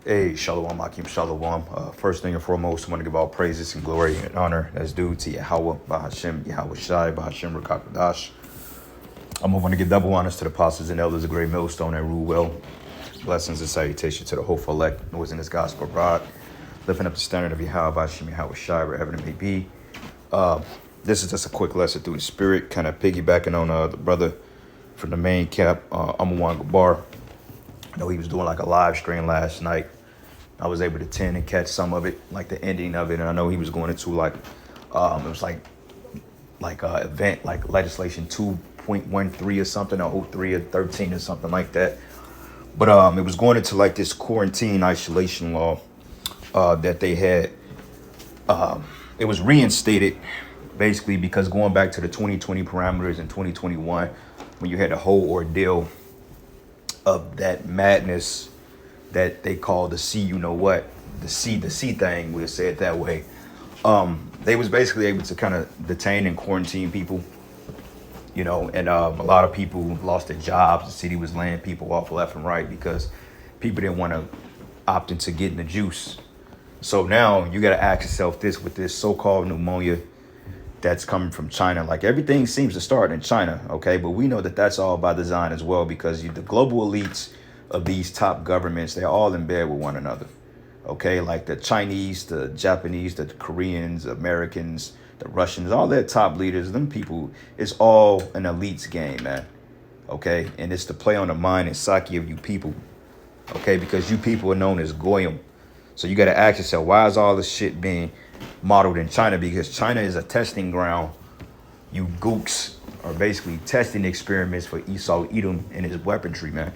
Hey, Shalom, Akim Shalom. First thing and foremost, I want to give all praises and glory and honor that's due to Yahweh, Bahashem, Yahweh Shai, Bahashem, Rakakadash. I'm going to give double honors to the apostles and elders of Great Millstone that rule well. Blessings and salutations to the hopeful elect, who is in this gospel abroad, lifting up the standard of Yahweh, Bahashem, Yahweh Shai, wherever it may be. This is just a quick lesson through the spirit, kind of piggybacking on the brother from the main camp, Amawan Gabar. I know he was doing like a live stream last night. I was able to attend and catch some of it, like the ending of it. And I know he was going into like, it was like event, like legislation 2.13 or something, or 03 or 13 or something like that. But it was going into like this quarantine isolation law that they had. It was reinstated basically because going back to the 2020 parameters in 2021, when you had the whole ordeal of that madness that they call the C, you know what, the C thing, we'll say it that way. They was basically able to kind of detain and quarantine people, you know, and a lot of people lost their jobs. The city was laying people off left and right because people didn't want to opt into getting the juice. So now you got to ask yourself this with this so-called pneumonia that's coming from China. Like everything seems to start in China, okay? But we know that that's all by design as well because the global elites of these top governments, they're all in bed with one another, okay? Like the Chinese, the Japanese, the Koreans, Americans, the Russians, all their top leaders, them people, it's all an elites game, man, okay? And it's to play on the mind and psyche of you people, okay? Because you people are known as Goyim. So you got to ask yourself, why is all this shit being modeled in China? Because China is a testing ground. You gooks are basically testing experiments for Esau Edom and his weaponry, man.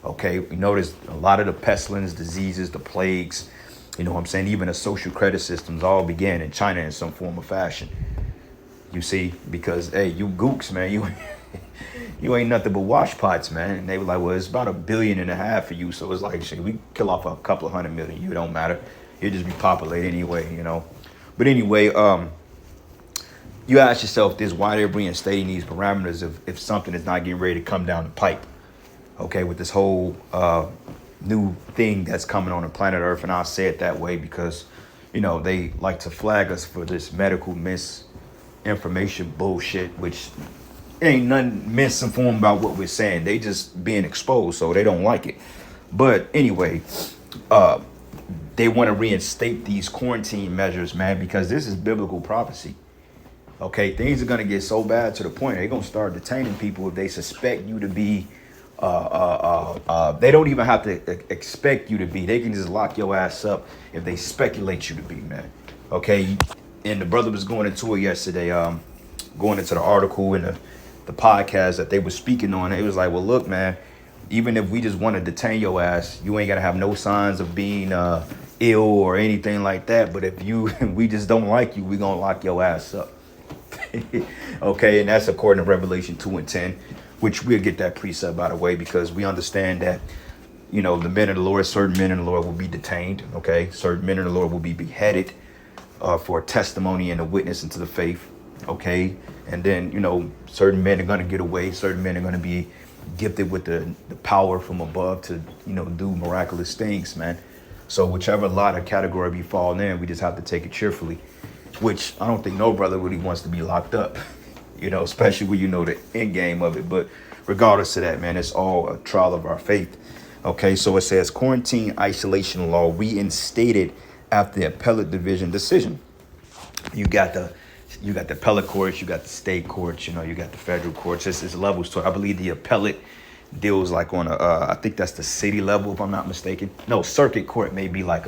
Okay, we notice a lot of the pestilence, diseases, the plagues, you know what I'm saying? Even the social credit systems all began in China in some form of fashion. You see, because, hey, you gooks, man, you ain't nothing but wash pots, man. And they were like, well, it's about 1.5 billion for you. So it's like, shit, we kill off a couple of 100 million. You don't matter. It'll just be populated anyway, you know. But anyway, you ask yourself this, why they're reinstating these parameters if something is not getting ready to come down the pipe, okay, with this whole new thing that's coming on the planet Earth. And I'll say it that way because, you know, they like to flag us for this medical misinformation bullshit, which ain't nothing misinformed about what we're saying. They just being exposed, so they don't like it. But anyway, they want to reinstate these quarantine measures, man, because this is biblical prophecy. Okay, things are going to get so bad to the point they're going to start detaining people if they suspect you to be, they don't even have to expect you to be. They can just lock your ass up if they speculate you to be, man. Okay, and the brother was going into it yesterday, going into the article and the podcast that they were speaking on. It was like, well, look, man, even if we just want to detain your ass, you ain't got to have no signs of being ill or anything like that. But if we just don't like you, we going to lock your ass up. Okay, and that's according to Revelation 2:10, which we'll get that precept by the way, because we understand that, you know, the men of the Lord, certain men of the Lord will be detained. Okay, certain men of the Lord will be beheaded for testimony and a witness into the faith. Okay, and then, you know, certain men are going to get away. Certain men are going to be gifted with the power from above to, you know, do miraculous things, man. So whichever lot or category we fall in, we just have to take it cheerfully, which I don't think no brother really wants to be locked up, you know, especially when you know the end game of it. But regardless of that, man, it's all a trial of our faith. Okay, so it says quarantine isolation law reinstated after the appellate division decision. You got the appellate courts, you got the state courts, you know, you got the federal courts. It's levels to it. I believe the appellate deals like on I think that's the city level, if I'm not mistaken. No, circuit court may be like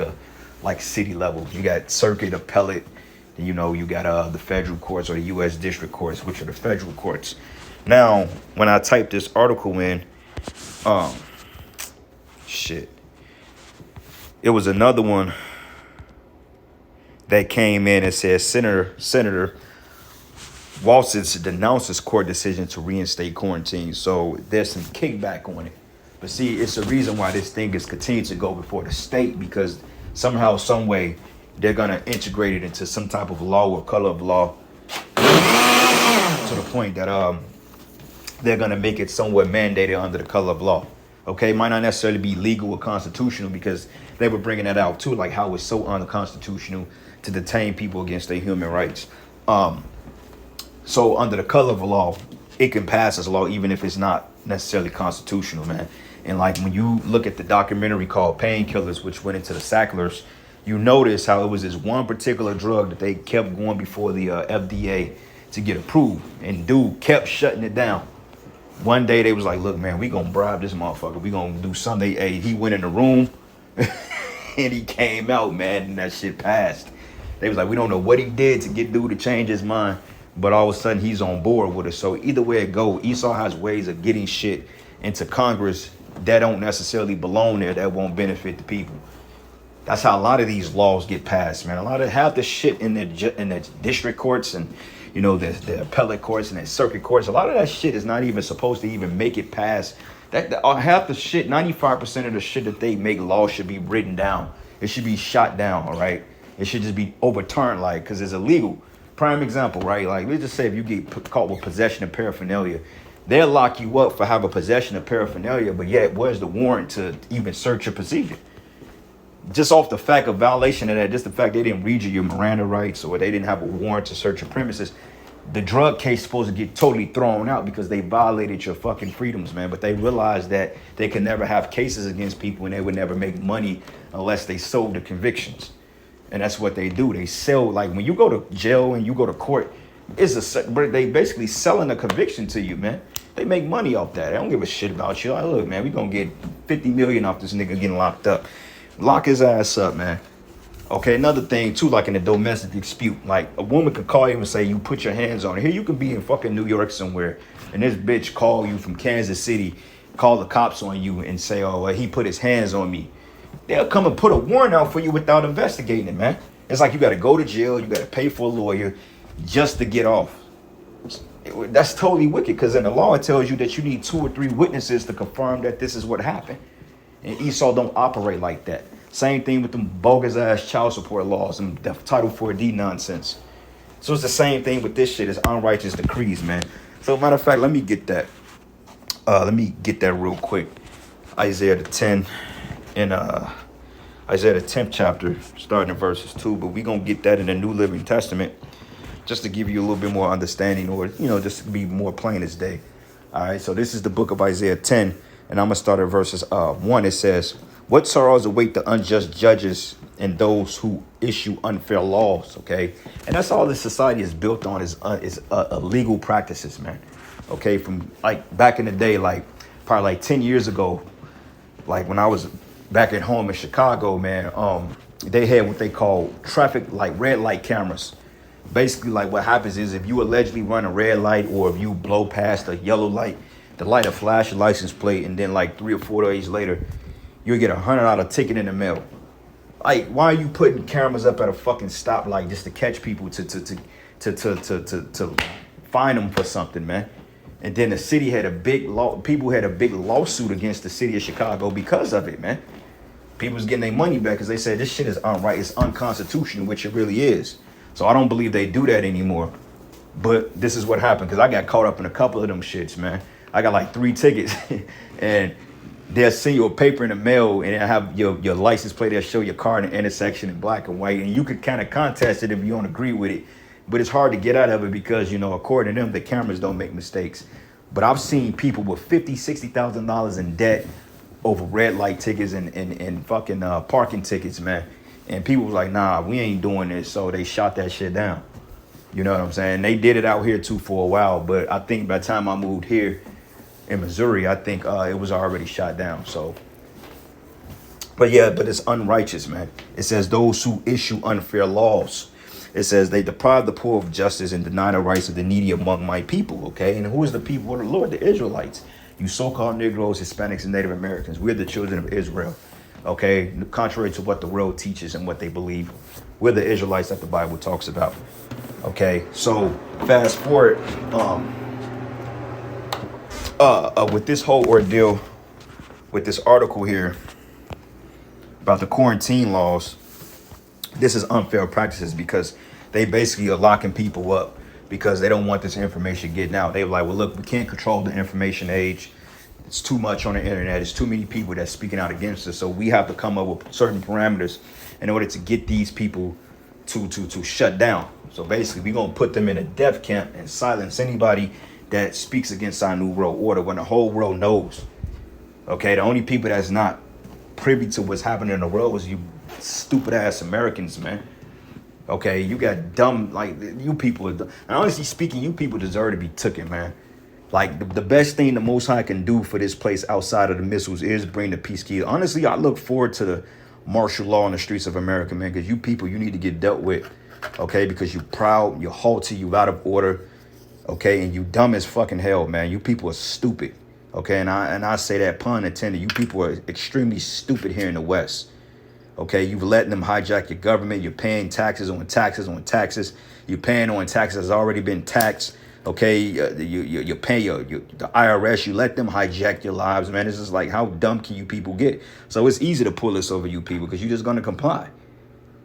city level. You got circuit, appellate, and you know, you got the federal courts or the U.S. district courts, which are the federal courts. Now, when I type this article in, it was another one that came in and says Senator Walton denounces court decision to reinstate quarantine. So there's some kickback on it. But see, it's the reason why this thing is continued to go before the state, because somehow, some way, they're going to integrate it into some type of law or color of law to the point that they're going to make it somewhat mandated under the color of law. Okay, might not necessarily be legal or constitutional, because they were bringing that out too, like how it's so unconstitutional to detain people against their human rights. So under the color of law, it can pass as a law even if it's not necessarily constitutional, man. And like when you look at the documentary called Painkillers, which went into the Sacklers, you notice how it was this one particular drug that they kept going before the FDA to get approved, and dude kept shutting it down. One day they was like, look, man, we gonna bribe this motherfucker. We gonna do something. Hey, he went in the room and he came out, man, and that shit passed. They was like, we don't know what he did to get dude to change his mind, but all of a sudden he's on board with it. So either way it go, Esau has ways of getting shit into Congress that don't necessarily belong there, that won't benefit the people. That's how a lot of these laws get passed, man. A lot of half the shit in the district courts and, you know, the appellate courts and the circuit courts, a lot of that shit is not even supposed to even make it past. Half the shit, 95% of the shit that they make laws should be written down. It should be shot down, all right? It should just be overturned, like, because it's illegal. Prime example, right? Like, let's just say if you get caught with possession of paraphernalia, they'll lock you up for having possession of paraphernalia, but yet where's the warrant to even search your procedure? Just off the fact of violation of that, just the fact they didn't read you your Miranda rights, or they didn't have a warrant to search your premises, the drug case is supposed to get totally thrown out because they violated your fucking freedoms, man. But they realized that they could never have cases against people and they would never make money unless they sold the convictions. And that's what they do. They sell, like when you go to jail and you go to court, they basically selling a conviction to you, man. They make money off that. They don't give a shit about you. Like, look, man, we gonna get 50 million off this nigga getting locked up. Lock his ass up, man. Okay, another thing too, like in a domestic dispute, like a woman could call you and say, you put your hands on her. Here you could be in fucking New York somewhere, and this bitch call you from Kansas City, call the cops on you and say, oh, well, he put his hands on me. They'll come and put a warrant out for you without investigating it, man. It's like you got to go to jail, you got to pay for a lawyer just to get off. That's totally wicked, because in the law it tells you that you need 2 or 3 witnesses to confirm that this is what happened. And Esau don't operate like that. Same thing with them bogus ass child support laws and the Title 4D nonsense. So it's the same thing with this shit. It's unrighteous decrees, man. So matter of fact, let me get that. Let me get that real quick. Isaiah the 10 in Isaiah the 10th chapter, starting in verses 2. But we gonna get that in the New Living Testament, just to give you a little bit more understanding, or just to be more plain as day. All right. So this is the book of Isaiah 10, and I'm gonna start at verses 1. It says, what sorrows await the unjust judges and those who issue unfair laws, okay? And that's all this society is built on, is illegal practices, man. Okay, from like back in the day, like probably like 10 years ago, like when I was back at home in Chicago, man, they had what they call traffic, like red light cameras. Basically, like what happens is if you allegedly run a red light, or if you blow past a yellow light, the light will flash your license plate, and then like 3 or 4 days later, you'll get $100 ticket in the mail. Like, why are you putting cameras up at a fucking stoplight just to catch people to fine them for something, man? And then the city had a big people had a big lawsuit against the city of Chicago because of it, man. People was getting their money back because they said this shit is unright, it's unconstitutional, which it really is. So I don't believe they do that anymore. But this is what happened, because I got caught up in a couple of them shits, man. I got like 3 tickets and they'll send you a paper in the mail, and it'll have your license plate. They'll show your car in the intersection in black and white, and you could kind of contest it if you don't agree with it. But it's hard to get out of it because, according to them, the cameras don't make mistakes. But I've seen people with $50,000, $60,000 in debt over red light tickets and fucking parking tickets, man. And people was like, nah, we ain't doing this. So they shot that shit down. You know what I'm saying? They did it out here too for a while. But I think by the time I moved here in Missouri, I think it was already shot down. So, but it's unrighteous, man. It says those who issue unfair laws. It says they deprive the poor of justice and deny the rights of the needy among my people. Okay, and who is the people of the Lord? The Israelites. You so-called Negroes, Hispanics, and Native Americans. We're the children of Israel. Okay, contrary to what the world teaches and what they believe, we're the Israelites that the Bible talks about. Okay, so fast forward. With this whole ordeal, with this article here about the quarantine laws, this is unfair practices because they basically are locking people up because they don't want this information getting out. They're like, well, look, we can't control the information age. It's too much on the internet. It's too many people that's speaking out against us. So we have to come up with certain parameters in order to get these people to shut down. So basically, we're going to put them in a death camp and silence anybody that speaks against our new world order when the whole world knows. Okay, the only people that's not privy to what's happening in the world is you stupid ass Americans, man. Okay, you got dumb, like, you people are dumb. And honestly speaking, you people deserve to be taken, man. Like, the best thing the Most High can do for this place outside of the missiles is bring the peacekeeper. Honestly, I look forward to the martial law on the streets of America, man, because you people, you need to get dealt with, okay? Because you're proud, you're haughty, you out of order, okay? And you dumb as fucking hell, man. You people are stupid, okay? And I say that pun intended. You people are extremely stupid here in the West, okay? You've let them hijack your government. You're paying taxes on taxes on taxes. You're paying on taxes that's already been taxed. Okay, you pay the IRS. You let them hijack your lives, man. It's just like, how dumb can you people get? So it's easy to pull this over you people because you're just gonna comply.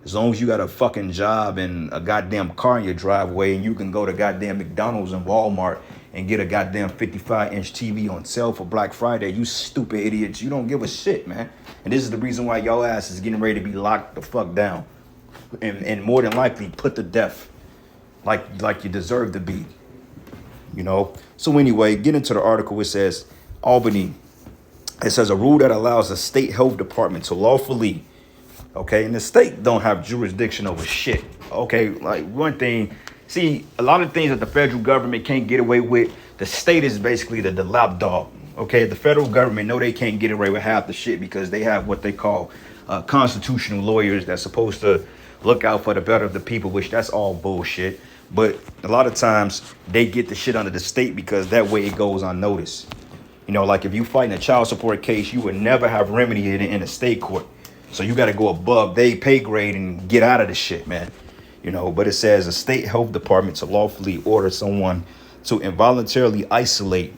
As long as you got a fucking job and a goddamn car in your driveway, and you can go to goddamn McDonald's and Walmart and get a goddamn 55-inch TV on sale for Black Friday, you stupid idiots. You don't give a shit, man. And this is the reason why your ass is getting ready to be locked the fuck down, and more than likely put to death, like you deserve to be. You know, so anyway, get into the article. It says Albany. It says a rule that allows the state health department to lawfully, okay, and the state don't have jurisdiction over shit. Okay, like one thing, see, a lot of things that the federal government can't get away with, the state is basically the lapdog. Okay, the federal government know they can't get away with half the shit because they have what they call constitutional lawyers that's supposed to look out for the better of the people, which that's all bullshit. But a lot of times they get the shit under the state because that way it goes unnoticed. You know, like if you fighting a child support case, you would never have remedy in a state court. So you got to go above their pay grade and get out of the shit, man. You know, but it says a state health department to lawfully order someone to involuntarily isolate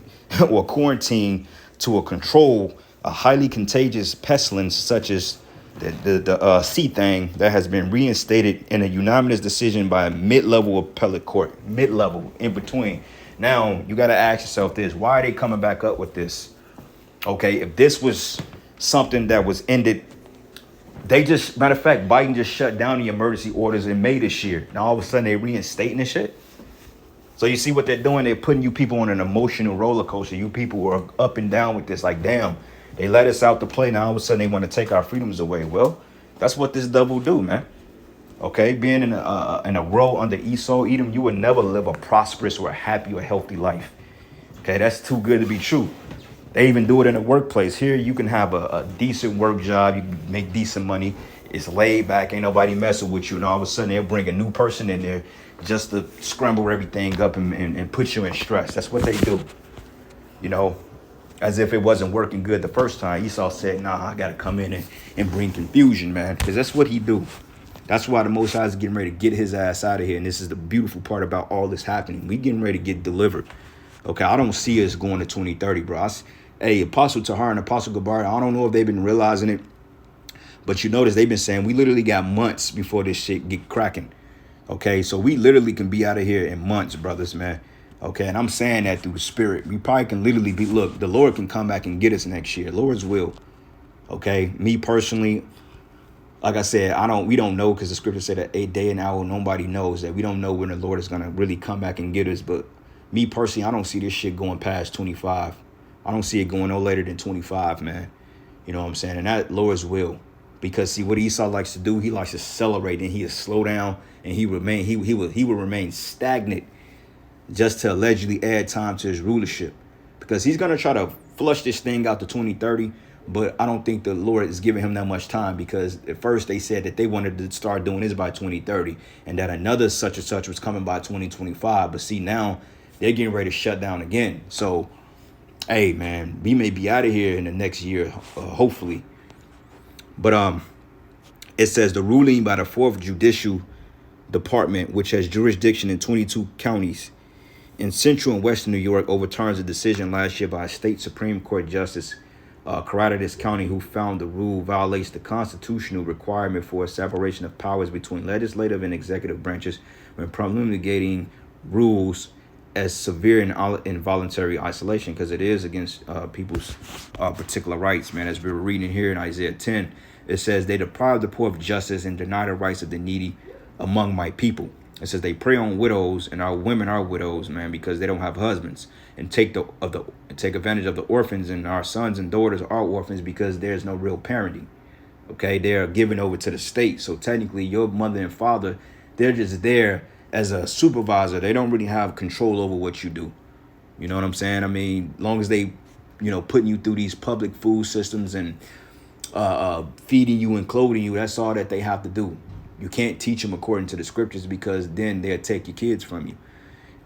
or quarantine to control a highly contagious pestilence such as the C thing that has been reinstated in a unanimous decision by a mid-level appellate court, mid-level in between. Now, you got to ask yourself this. Why are they coming back up with this? Okay, if this was something that was ended, they just, matter of fact, Biden just shut down the emergency orders in May this year. Now, all of a sudden, they reinstating this shit. So you see what they're doing? They're putting you people on an emotional roller coaster. You people are up and down with this like, damn. They let us out to play. Now all of a sudden they want to take our freedoms away. Well, that's what this devil do, man. Okay, being in a row under Esau, Edom, you would never live a prosperous or a happy or healthy life. Okay, that's too good to be true. They even do it in the workplace. Here, you can have a decent work job. You can make decent money. It's laid back. Ain't nobody messing with you. And all of a sudden they'll bring a new person in there just to scramble everything up and put you in stress. That's what they do. You know, as if it wasn't working good the first time. Esau said, nah, I got to come in and bring confusion, man, because that's what he do. That's why the Most High is getting ready to get his ass out of here. And this is the beautiful part about all this happening. We getting ready to get delivered. Okay, I don't see us going to 2030, bro. Hey, Apostle Tahar and Apostle Gabar, I don't know if they've been realizing it, but you notice they've been saying we literally got months before this shit get cracking. Okay, so we literally can be out of here in months, brothers, man. Okay, and I'm saying that through the spirit. We probably can literally be, look, the Lord can come back and get us next year. Lord's will. Okay, me personally, like I said, we don't know, because the scripture said that a day and hour, nobody knows, that we don't know when the Lord is going to really come back and get us. But me personally, I don't see this shit going past 25. I don't see it going no later than 25, man. You know what I'm saying? And that Lord's will. Because see, what Esau likes to do, he likes to accelerate and he'll slow down and he will remain stagnant just to allegedly add time to his rulership. Because he's going to try to flush this thing out to 2030. But I don't think the Lord is giving him that much time, because at first they said that they wanted to start doing this by 2030 and that another such and such was coming by 2025. But see, now they're getting ready to shut down again. So, hey, man, we may be out of here in the next year, hopefully. But it says the ruling by the 4th Judicial Department, which has jurisdiction in 22 counties in central and western New York, overturns a decision last year by a state Supreme Court Justice Carruthers County, who found the rule violates the constitutional requirement for a separation of powers between legislative and executive branches when promulgating rules as severe involuntary isolation, because it is against people's particular rights, man. As we were reading here in Isaiah 10, it says, they deprive the poor of justice and deny the rights of the needy among my people. It says they prey on widows, and our women are widows, man, because they don't have husbands, and take advantage of the orphans, and our sons and daughters are orphans because there's no real parenting. Okay, they're given over to the state. So technically, your mother and father, they're just there as a supervisor. They don't really have control over what you do. You know what I'm saying? I mean, long as they, putting you through these public food systems and feeding you and clothing you, that's all that they have to do. You can't teach them according to the scriptures, because then they'll take your kids from you.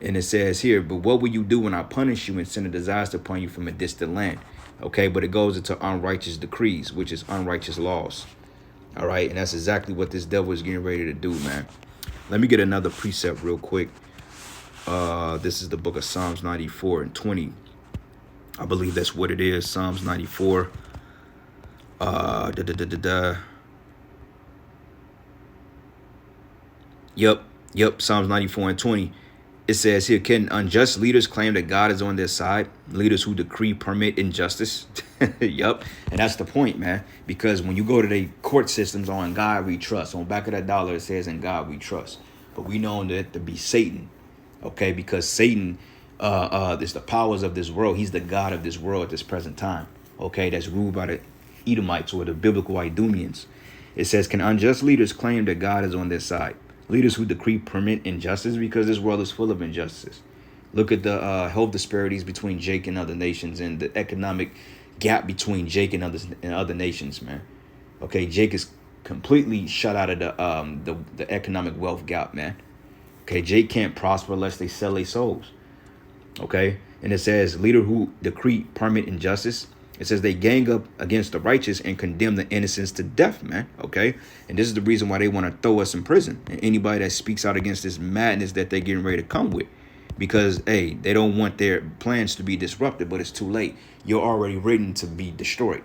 And it says here, but what will you do when I punish you and send a disaster upon you from a distant land? Okay, but it goes into unrighteous decrees, which is unrighteous laws. All right, and that's exactly what this devil is getting ready to do, man. Let me get another precept real quick. This is the book of Psalms 94 and 20. I believe that's what it is. Psalms 94. Yep. Psalms 94 and 20. It says here, can unjust leaders claim that God is on their side? Leaders who decree, permit injustice? Yep. And that's the point, man. Because when you go to the court systems, on God we trust. On the back of that dollar, it says, in God we trust. But we know that to be Satan. Okay, because Satan is the powers of this world. He's the God of this world at this present time. Okay, that's ruled by the Edomites, or the biblical Idumeans. It says, can unjust leaders claim that God is on their side? Leaders who decree, permit injustice, because this world is full of injustice. Look at the health disparities between Jake and other nations, and the economic gap between Jake and other nations, man. Okay, Jake is completely shut out of the economic wealth gap, man. Okay, Jake can't prosper unless they sell their souls. Okay, and it says, leader who decree, permit injustice. It says they gang up against the righteous and condemn the innocents to death, man. Okay. And this is the reason why they want to throw us in prison. And anybody that speaks out against this madness that they're getting ready to come with. Because, hey, they don't want their plans to be disrupted, but it's too late. You're already written to be destroyed.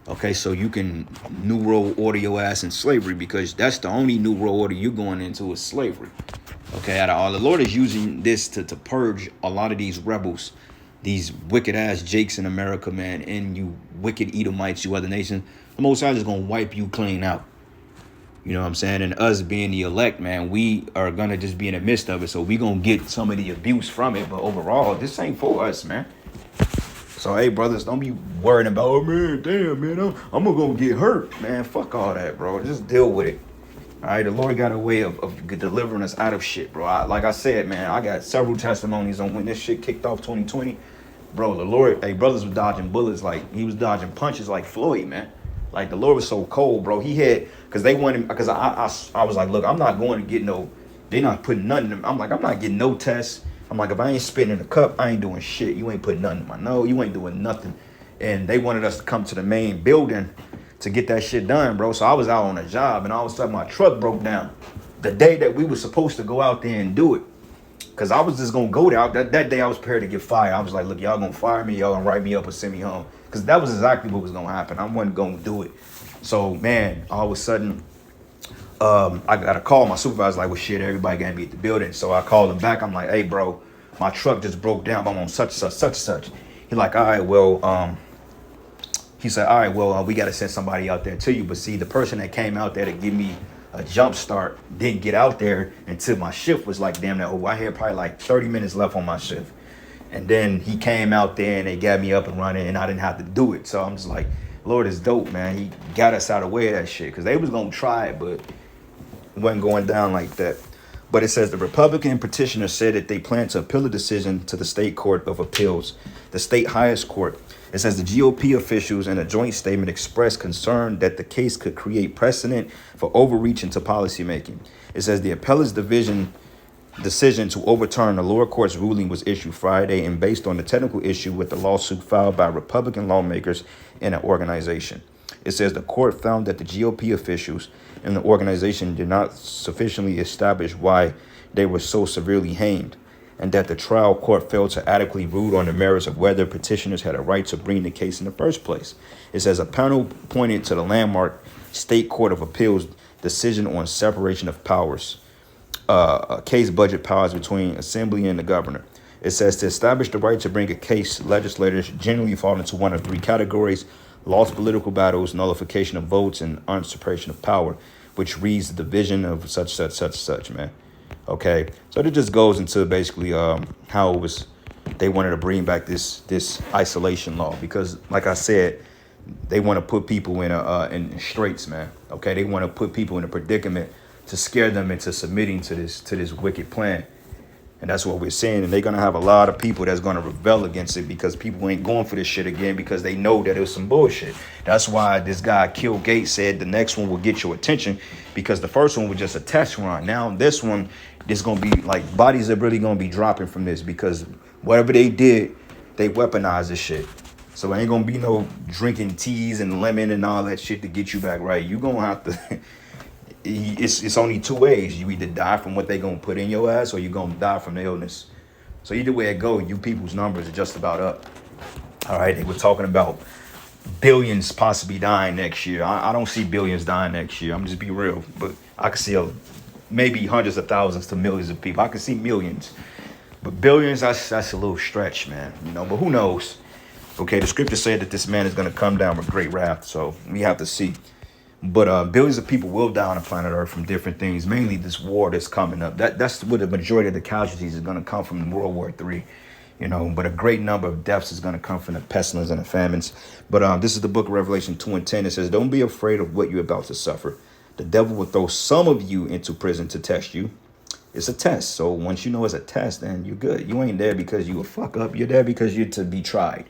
Okay. So you can New World Order your ass in slavery, because that's the only New World Order you're going into is slavery. Okay. Out of all, the Lord is using this to purge a lot of these rebels, these wicked ass Jakes in America, man, and you wicked Edomites, you other nations. The Most High is gonna wipe you clean out. You know what I'm saying? And us being the elect, man, we are gonna just be in the midst of it. So we gonna get some of the abuse from it. But overall, this ain't for us, man. So hey, brothers, don't be worrying about, oh man, damn, man, I'm gonna get hurt, man. Fuck all that, bro. Just deal with it. All right, the Lord got a way of delivering us out of shit, bro. Like I said, man, I got several testimonies on when this shit kicked off 2020. Bro, the Lord, hey, brothers was dodging bullets like he was dodging punches like Floyd, man. Like the Lord was so cold, bro. He had, because they wanted, because I was like, look, I'm not going to get no, they not putting nothing in. I'm like, I'm not getting no tests. I'm like, if I ain't spitting in the cup, I ain't doing shit. You ain't putting nothing in my nose. You ain't doing nothing. And they wanted us to come to the main building to get that shit done, bro. So I was out on a job, and all of a sudden my truck broke down the day that we were supposed to go out there and do it. Because I was just going to go there. That day I was prepared to get fired. I was like, look, y'all going to fire me. Y'all going to write me up or send me home. Because that was exactly what was going to happen. I wasn't going to do it. So, man, all of a sudden, I got a call. My supervisor like, well, shit, everybody got to be at the building. So I called him back. I'm like, hey, bro, my truck just broke down. I'm on such and such. He like, all right, well, he said, all right, well, we got to send somebody out there to you. But see, the person that came out there to give me a jump start didn't get out there until my shift was like damn near over. I had probably like 30 minutes left on my shift. And then he came out there and they got me up and running, and I didn't have to do it. So I'm just like, Lord is dope, man. He got us out of the way of that shit, because they was going to try it, but it wasn't going down like that. But it says the Republican petitioner said that they plan to appeal the decision to the state court of appeals, the state highest court. It says the GOP officials in a joint statement expressed concern that the case could create precedent for overreach into policymaking. It says the appellate's decision to overturn the lower court's ruling was issued Friday and based on the technical issue with the lawsuit filed by Republican lawmakers and an organization. It says the court found that the GOP officials and the organization did not sufficiently establish why they were so severely hamed, and that the trial court failed to adequately rule on the merits of whether petitioners had a right to bring the case in the first place. It says a panel pointed to the landmark State Court of Appeals decision on separation of powers, case budget powers between Assembly and the governor. It says to establish the right to bring a case, legislators generally fall into one of three categories: lost political battles, nullification of votes, and usurpation of power, which reads the division of such, man. Okay, so it just goes into basically how it was. They wanted to bring back this isolation law because, like I said, they want to put people in straits, man. Okay, they want to put people in a predicament to scare them into submitting to this wicked plan. And that's what we're seeing. And they're going to have a lot of people that's going to rebel against it because people ain't going for this shit again because they know that it was some bullshit. That's why this guy, Kill Gates, said the next one will get your attention because the first one was just a test run. Now this one is going to be like bodies are really going to be dropping from this because whatever they did, they weaponized this shit. So it ain't going to be no drinking teas and lemon and all that shit to get you back right. You're going to have to... It's only two ways. You either die from what they gonna put in your ass or you gonna die from the illness. So either way it go, you people's numbers are just about up. All right, they were talking about billions possibly dying next year. I don't see billions dying next year. I'm just be real, but I can see maybe hundreds of thousands to millions of people. I can see millions, but billions, that's a little stretch, man. You know, but who knows? Okay, the scripture said that this man is gonna come down with great wrath, so we have to see. But billions of people will die on the planet Earth from different things, mainly this war that's coming up. That's where the majority of the casualties is going to come from World War III, you know. But a great number of deaths is going to come from the pestilence and the famines. But this is the book of Revelation 2:10. It says, don't be afraid of what you're about to suffer. The devil will throw some of you into prison to test you. It's a test. So once you know it's a test, then you're good. You ain't there because you a fuck up. You're there because you're to be tried.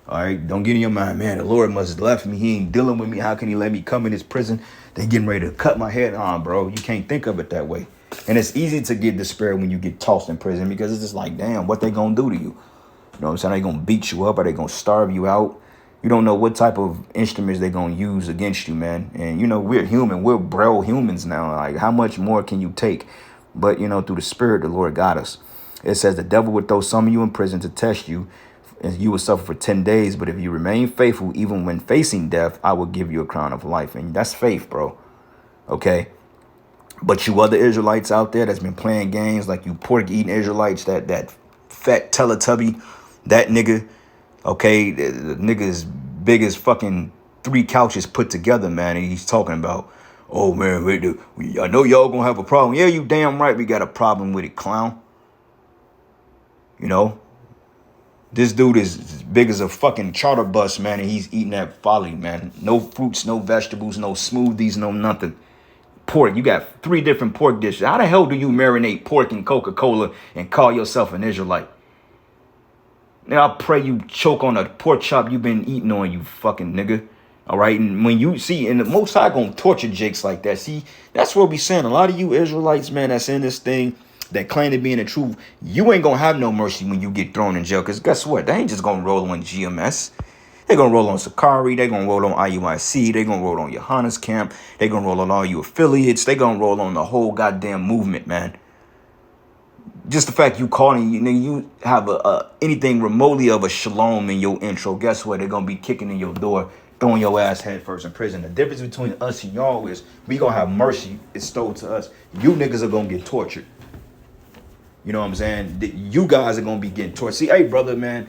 All right, don't get in your mind, man, the Lord must have left me. He ain't dealing with me. How can he let me come in this prison? They getting ready to cut my head on, bro. You can't think of it that way. And it's easy to get despair when you get tossed in prison because it's just like, damn, what they going to do to you? You know what I'm saying? Are they going to beat you up? Are they going to starve you out? You don't know what type of instruments they're going to use against you, man. And, you know, we're human. We're bro humans now. Like, how much more can you take? But, you know, through the Spirit, the Lord got us. It says the devil would throw some of you in prison to test you, and you will suffer for 10 days. But if you remain faithful, even when facing death, I will give you a crown of life. And that's faith, bro. Okay. But you other Israelites out there that's been playing games, like you pork eating Israelites, that fat Teletubby, that nigga. Okay. The nigga is big as fucking 3 couches put together, man. And he's talking about, oh, man, I know y'all gonna have a problem. Yeah, you damn right we got a problem with it, clown. You know? This dude is as big as a fucking charter bus, man, and he's eating that folly, man. No fruits, no vegetables, no smoothies, no nothing. Pork, you got 3 different pork dishes. How the hell do you marinate pork in Coca-Cola and call yourself an Israelite? Now, I pray you choke on a pork chop you've been eating on, you fucking nigga. All right, and when you see, and the Most High gonna torture jakes like that. See, that's what we saying. A lot of you Israelites, man, that's in this thing, that claim to be in the truth, you ain't gonna have no mercy when you get thrown in jail. Because guess what? They ain't just gonna roll on GMS. They gonna roll on Sakari. They gonna roll on IUIC. They gonna roll on Johannes Camp. They gonna roll on all you affiliates. They gonna roll on the whole goddamn movement, man. Just the fact you calling, you have anything remotely of a shalom in your intro, guess what? They're gonna be kicking in your door, throwing your ass head first in prison. The difference between us and y'all is we gonna have mercy bestowed to us. You niggas are gonna get tortured. You know what I'm saying? You guys are going to be getting tortured. See, hey, brother, man,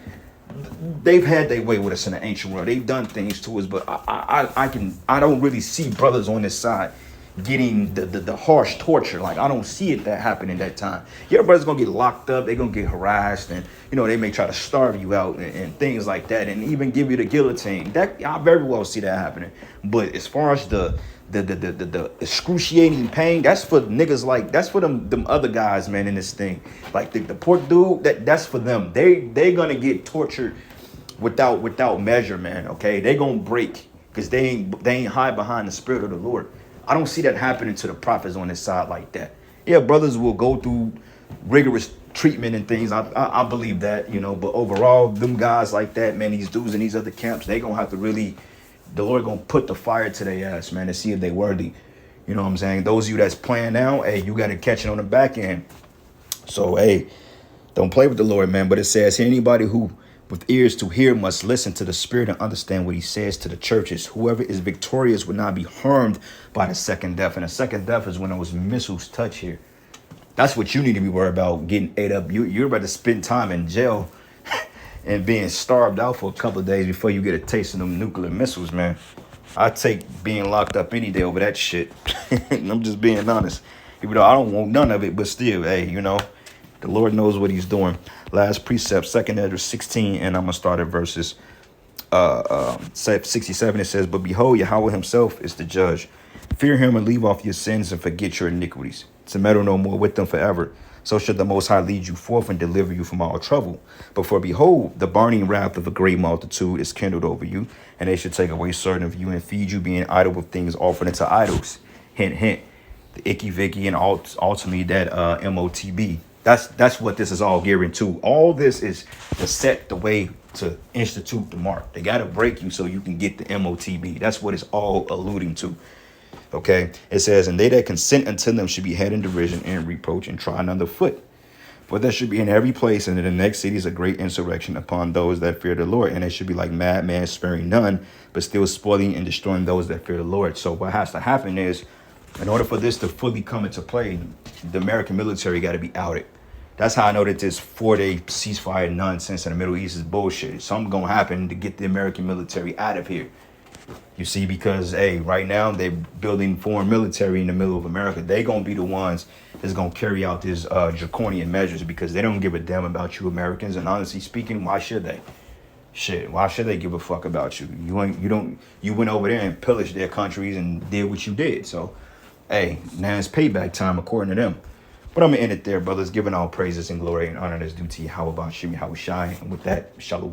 they've had their way with us in the ancient world. They've done things to us, but I don't really see brothers on this side getting the harsh torture. Like, I don't see it that happening that time. Your brother's going to get locked up. They're going to get harassed, and, you know, they may try to starve you out and things like that, and even give you the guillotine. That I very well see that happening. But as far as the excruciating pain, that's for niggas like, that's for them other guys, man, in this thing. Like the pork dude, that's for them. They gonna get tortured without measure, man. Okay, they gonna break because they ain't hide behind the Spirit of the Lord. I don't see that happening to the prophets on this side like that. Yeah, brothers will go through rigorous treatment and things. I believe that, you know. But overall, them guys like that, man, these dudes in these other camps, they gonna have to really. The Lord gonna put the fire to their ass, man, to see if they worthy. You know what I'm saying? Those of you that's playing now, hey, you got to catch it on the back end. So, hey, don't play with the Lord, man. But it says, anybody who with ears to hear must listen to the Spirit and understand what he says to the churches. Whoever is victorious will not be harmed by the second death. And the second death is when those missiles touch here. That's what you need to be worried about, getting ate up. You're about to spend time in jail and being starved out for a couple of days before you get a taste of them nuclear missiles, man. I take being locked up any day over that shit. I'm just being honest. Even though I don't want none of it, but still, hey, you know, the Lord knows what he's doing. Last precept, 2 Ezra 16, and I'm going to start at verses 67. It says, but behold, Yahweh himself is the judge. Fear him and leave off your sins and forget your iniquities. To meddle no more with them forever. So should the Most High lead you forth and deliver you from all trouble. But for behold, the burning wrath of a great multitude is kindled over you, and they should take away certain of you and feed you, being idle with things offered unto idols. Hint, hint. The icky vicky and ultimately that MOTB. That's what this is all gearing to. All this is to set the way to institute the mark. They got to break you so you can get the MOTB. That's what it's all alluding to. Okay, it says, and they that consent unto them should be had in derision and reproach and trodden underfoot. For there should be in every place and in the next cities a great insurrection upon those that fear the Lord. And they should be like madmen, sparing none, but still spoiling and destroying those that fear the Lord. So what has to happen is, in order for this to fully come into play, the American military got to be outed. That's how I know that this 4-day ceasefire nonsense in the Middle East is bullshit. Something going to happen to get the American military out of here. You see, because, hey, right now they're building foreign military in the middle of America. They're going to be the ones that's going to carry out these draconian measures because they don't give a damn about you Americans. And honestly speaking, why should they? Shit, why should they give a fuck about you? You went over there and pillaged their countries and did what you did. So, hey, now it's payback time according to them. But I'm going to end it there, brothers, giving all praises and glory and honor that's due to Yahweh Bashim Yahweh Shai. And with that, shalom.